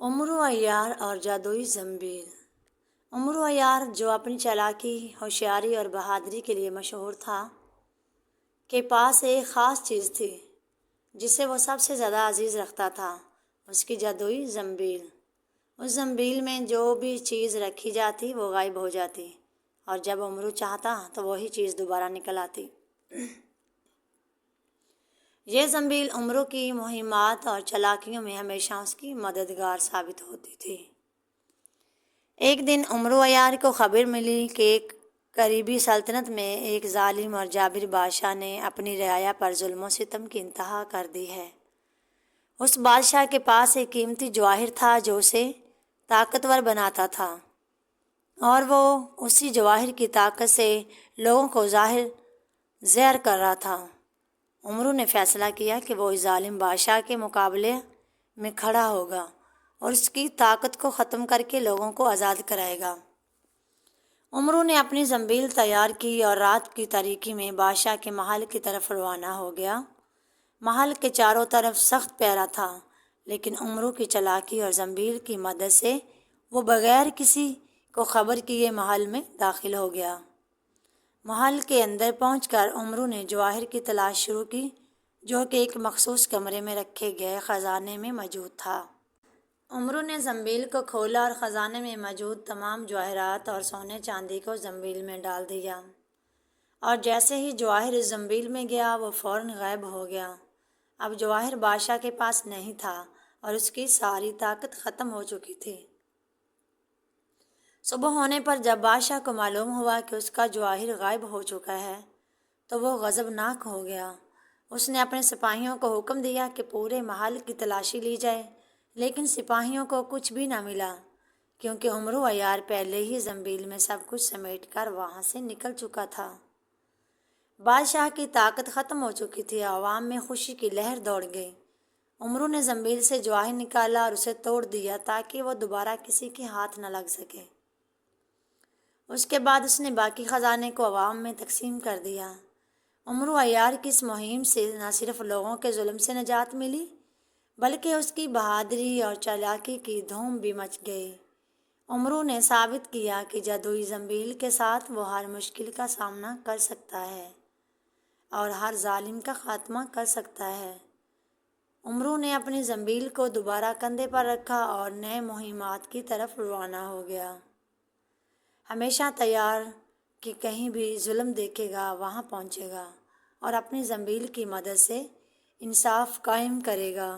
عمرو عیار اور جادوئی زنبیل۔ عمرو عیار، جو اپنی چالاکی، ہوشیاری اور بہادری کے لیے مشہور تھا، کے پاس ایک خاص چیز تھی جسے وہ سب سے زیادہ عزیز رکھتا تھا، اس کی جادوئی زنبیل۔ اس زنبیل میں جو بھی چیز رکھی جاتی وہ غائب ہو جاتی، اور جب عمرو چاہتا تو وہی چیز دوبارہ نکل آتی۔ یہ زنبیل عمرو کی مہمات اور چالاکیوں میں ہمیشہ اس کی مددگار ثابت ہوتی تھی۔ ایک دن عمرو عیار کو خبر ملی کہ ایک قریبی سلطنت میں ایک ظالم اور جابر بادشاہ نے اپنی رعایا پر ظلم و ستم کی انتہا کر دی ہے۔ اس بادشاہ کے پاس ایک قیمتی جواہر تھا جو اسے طاقتور بناتا تھا، اور وہ اسی جواہر کی طاقت سے لوگوں کو زہر کر رہا تھا۔ عمرو نے فیصلہ کیا کہ وہ اس ظالم بادشاہ کے مقابلے میں کھڑا ہوگا اور اس کی طاقت کو ختم کر کے لوگوں کو آزاد کرائے گا۔ عمرو نے اپنی زنبیل تیار کی اور رات کی تاریکی میں بادشاہ کے محل کی طرف روانہ ہو گیا۔ محل کے چاروں طرف سخت پہرا تھا، لیکن عمرو کی چالاکی اور زنبیل کی مدد سے وہ بغیر کسی کو خبر کیے محل میں داخل ہو گیا۔ محل کے اندر پہنچ کر عمرو نے جواہر کی تلاش شروع کی، جو کہ ایک مخصوص کمرے میں رکھے گئے خزانے میں موجود تھا۔ عمرو نے زنبیل کو کھولا اور خزانے میں موجود تمام جواہرات اور سونے چاندی کو زنبیل میں ڈال دیا، اور جیسے ہی جواہر اس زنبیل میں گیا وہ فوراً غائب ہو گیا۔ اب جواہر بادشاہ کے پاس نہیں تھا اور اس کی ساری طاقت ختم ہو چکی تھی۔ صبح ہونے پر جب بادشاہ کو معلوم ہوا کہ اس کا جواہر غائب ہو چکا ہے تو وہ غضبناک ہو گیا۔ اس نے اپنے سپاہیوں کو حکم دیا کہ پورے محل کی تلاشی لی جائے، لیکن سپاہیوں کو کچھ بھی نہ ملا، کیونکہ عمرو عیار پہلے ہی زنبیل میں سب کچھ سمیٹ کر وہاں سے نکل چکا تھا۔ بادشاہ کی طاقت ختم ہو چکی تھی، عوام میں خوشی کی لہر دوڑ گئی۔ عمرو نے زنبیل سے جواہر نکالا اور اسے توڑ دیا تاکہ وہ دوبارہ کسی کے ہاتھ نہ لگ سکے۔ اس کے بعد اس نے باقی خزانے کو عوام میں تقسیم کر دیا۔ عمرو عیار کی اس مہم سے نہ صرف لوگوں کے ظلم سے نجات ملی، بلکہ اس کی بہادری اور چالاکی کی دھوم بھی مچ گئی۔ عمرو نے ثابت کیا کہ جادوئی زنبیل کے ساتھ وہ ہر مشکل کا سامنا کر سکتا ہے اور ہر ظالم کا خاتمہ کر سکتا ہے۔ عمرو نے اپنی زنبیل کو دوبارہ کندھے پر رکھا اور نئے مہمات کی طرف روانہ ہو گیا، ہمیشہ تیار کہ کہیں بھی ظلم دیکھے گا وہاں پہنچے گا اور اپنی زنبیل کی مدد سے انصاف قائم کرے گا۔